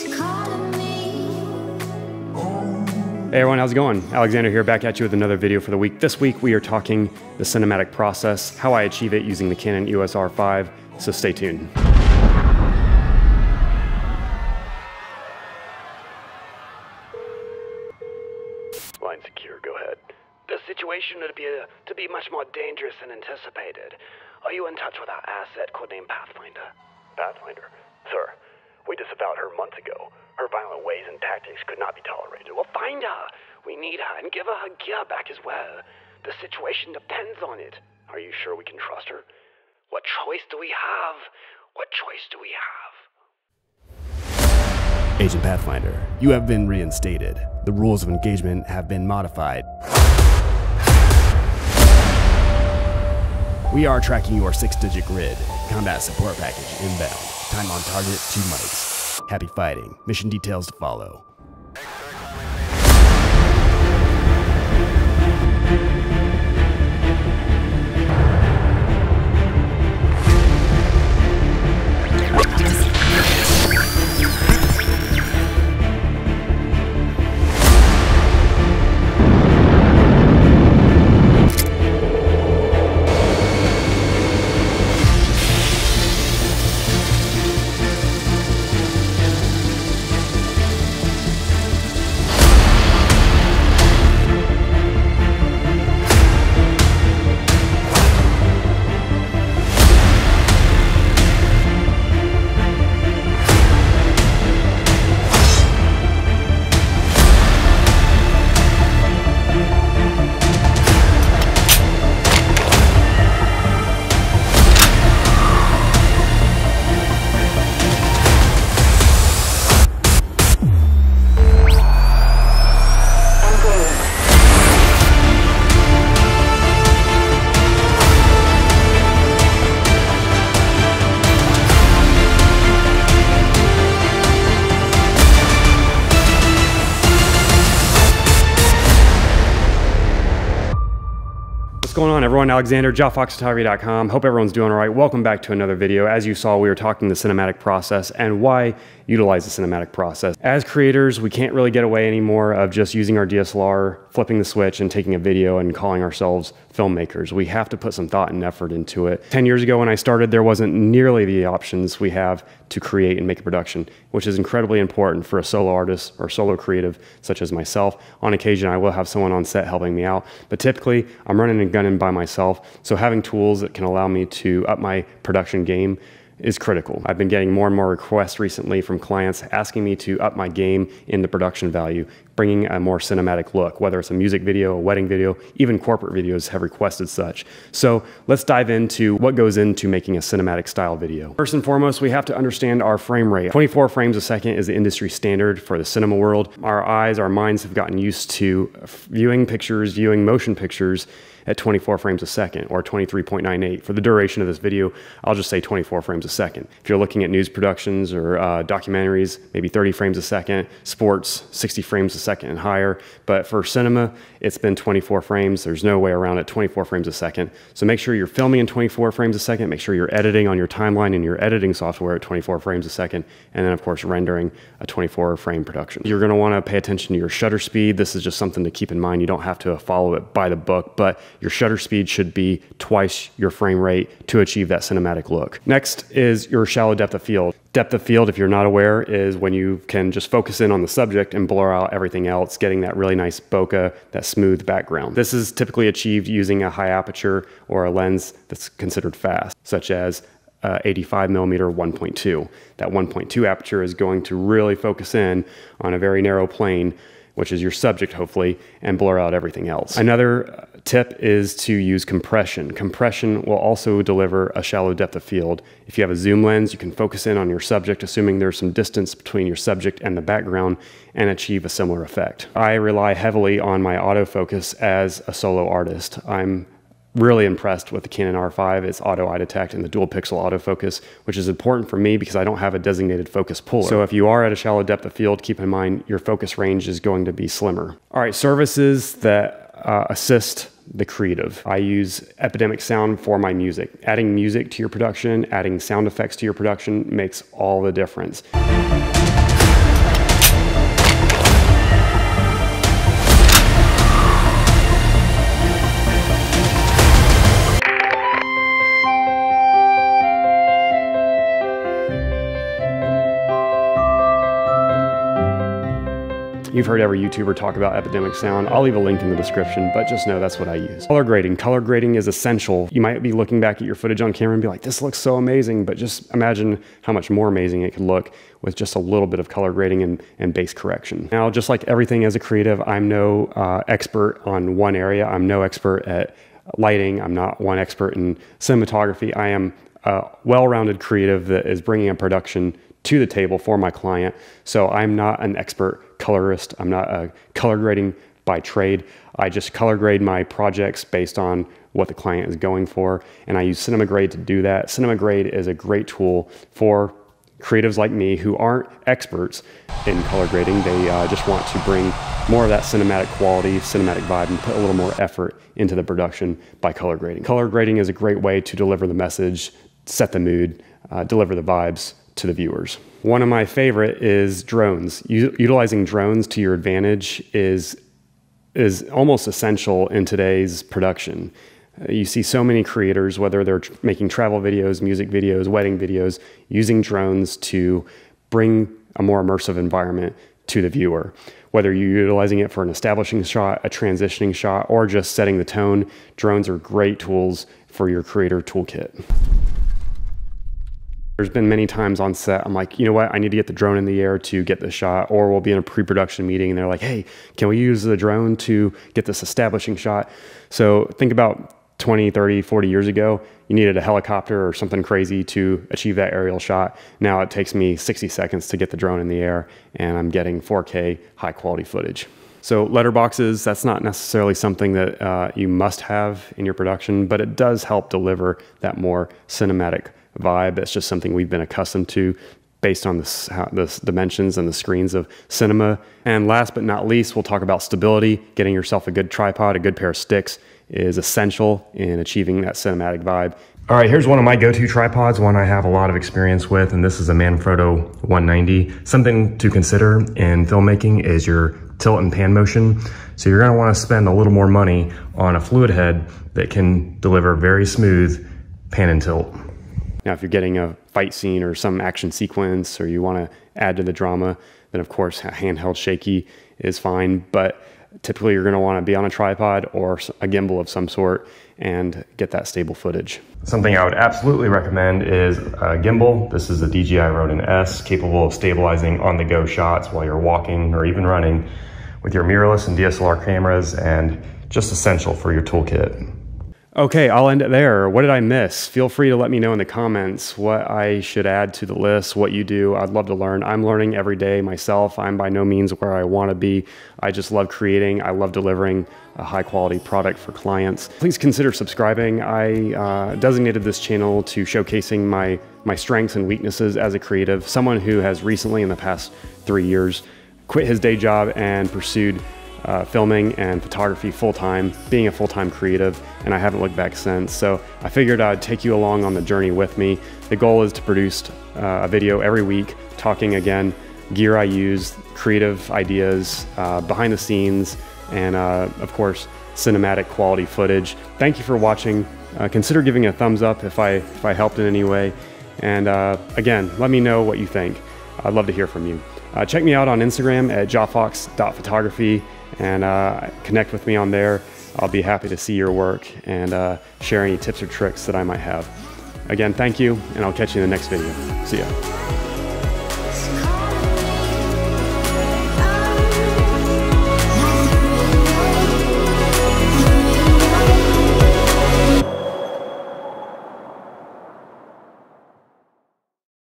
Hey everyone, how's it going? Alexander here, back at you with another video for the week. This week we are talking the cinematic process, how I achieve it using the Canon EOS R5, so stay tuned. Line secure, go ahead. The situation would appear to be much more dangerous than anticipated. Are you in touch with our asset codenamed Pathfinder? Pathfinder? Sir, we disavowed her months ago. Her violent ways and tactics could not be tolerated. Well, find her. We need her and give her her gear back as well. The situation depends on it. Are you sure we can trust her? What choice do we have? What choice do we have? Agent Pathfinder, you have been reinstated. The rules of engagement have been modified. We are tracking your 6-digit grid. Combat support package inbound. Time on target 2 mics. Happy fighting. Mission details to follow. What's going on everyone? Alexander, JAWFoxPhotography.com. Hope everyone's doing all right. Welcome back to another video. As you saw, we were talking the cinematic process and why utilize the cinematic process. As creators, we can't really get away anymore of just using our DSLR, flipping the switch and taking a video and calling ourselves filmmakers. We have to put some thought and effort into it. 10 years ago when I started, there wasn't nearly the options we have to create and make a production, which is incredibly important for a solo artist or solo creative such as myself. On occasion, I will have someone on set helping me out, but typically I'm running and gunning by myself. So having tools that can allow me to up my production game is critical. I've been getting more and more requests recently from clients asking me to up my game in the production value, bringing a more cinematic look, whether it's a music video, a wedding video, even corporate videos have requested such. So let's dive into what goes into making a cinematic style video. First and foremost, we have to understand our frame rate. 24 frames a second is the industry standard for the cinema world. Our eyes, our minds have gotten used to viewing pictures, viewing motion pictures at 24 frames a second or 23.98. For the duration of this video, I'll just say 24 frames a second. If you're looking at news productions or documentaries, maybe 30 frames a second, sports, 60 frames a second and higher. But for cinema, it's been 24 frames. There's no way around it, 24 frames a second. So make sure you're filming in 24 frames a second. Make sure you're editing on your timeline and your editing software at 24 frames a second. And then of course, rendering a 24 frame production. You're gonna wanna pay attention to your shutter speed. This is just something to keep in mind. You don't have to follow it by the book, but your shutter speed should be twice your frame rate to achieve that cinematic look. Next is your shallow depth of field. Depth of field, if you're not aware, is when you can just focus in on the subject and blur out everything else, getting that really nice bokeh, that smooth background. This is typically achieved using a high aperture or a lens that's considered fast, such as 85mm 1.2. That 1.2 aperture is going to really focus in on a very narrow plane, which is your subject hopefully, and blur out everything else. Another tip is to use compression. Compression will also deliver a shallow depth of field. If you have a zoom lens, you can focus in on your subject, assuming there's some distance between your subject and the background, and achieve a similar effect. I rely heavily on my autofocus as a solo artist. I'm really impressed with the Canon R5, its auto eye detect and the dual pixel autofocus, which is important for me because I don't have a designated focus puller. So if you are at a shallow depth of field, keep in mind your focus range is going to be slimmer. All right, services that assist the creative. I use Epidemic Sound for my music. Adding music to your production, adding sound effects to your production makes all the difference. You've heard every YouTuber talk about epidemic sound. I'll leave a link in the description, but just know that's what I use. Color grading. Color grading is essential. You might be looking back at your footage on camera and be like, this looks so amazing, but just imagine how much more amazing it could look with just a little bit of color grading and base correction. Now, just like everything as a creative, I'm no expert on one area. I'm no expert at lighting. I'm not one expert in cinematography. I am a well-rounded creative that is bringing a production to the table for my client. So I'm not an expert colorist. I'm not a color grading by trade. I just color grade my projects based on what the client is going for. And I use Cinema Grade to do that. Cinema Grade is a great tool for creatives like me who aren't experts in color grading. They just want to bring more of that cinematic quality, cinematic vibe, and put a little more effort into the production by color grading. Color grading is a great way to deliver the message, set the mood, deliver the vibes to the viewers. One of my favorite is drones. Utilizing drones to your advantage is almost essential in today's production. You see so many creators, whether they're making travel videos, music videos, wedding videos, using drones to bring a more immersive environment to the viewer. Whether you're utilizing it for an establishing shot, a transitioning shot, or just setting the tone, drones are great tools for your creator toolkit. There's been many times on set, I'm like, you know what, I need to get the drone in the air to get the shot, or we'll be in a pre-production meeting and they're like, hey, can we use the drone to get this establishing shot? So think about 20, 30, 40 years ago, you needed a helicopter or something crazy to achieve that aerial shot. Now it takes me 60 seconds to get the drone in the air and I'm getting 4K high quality footage. So letterboxes, that's not necessarily something that you must have in your production, but it does help deliver that more cinematic vibe. It's just something we've been accustomed to based on the dimensions and the screens of cinema. And last but not least, we'll talk about stability. Getting yourself a good tripod, a good pair of sticks is essential in achieving that cinematic vibe. All right, here's one of my go-to tripods, one I have a lot of experience with, and this is a Manfrotto 190. Something to consider in filmmaking is your tilt and pan motion. So you're gonna wanna spend a little more money on a fluid head that can deliver very smooth pan and tilt. Now, if you're getting a fight scene or some action sequence, or you want to add to the drama, then of course a handheld shaky is fine. But typically you're going to want to be on a tripod or a gimbal of some sort and get that stable footage. Something I would absolutely recommend is a gimbal. This is a DJI Ronin S, capable of stabilizing on-the-go shots while you're walking or even running with your mirrorless and DSLR cameras, and just essential for your toolkit. Okay, I'll end it there. What did I miss? Feel free to let me know in the comments what I should add to the list, what you do. I'd love to learn. I'm learning every day myself. I'm by no means where I want to be. I just love creating. I love delivering a high quality product for clients. Please consider subscribing. I designated this channel to showcasing my strengths and weaknesses as a creative, someone who has recently in the past 3 years quit his day job and pursued filming and photography full-time, being a full-time creative, and I haven't looked back since. So I figured I'd take you along on the journey with me. The goal is to produce a video every week, talking again, gear I use, creative ideas, behind the scenes, and of course, cinematic quality footage. Thank you for watching. Consider giving a thumbs up if I helped in any way. And again, let me know what you think. I'd love to hear from you. Check me out on Instagram at jawfox.photography and connect with me on there. I'll be happy to see your work and share any tips or tricks that I might have. Again, thank you, and I'll catch you in the next video. See ya.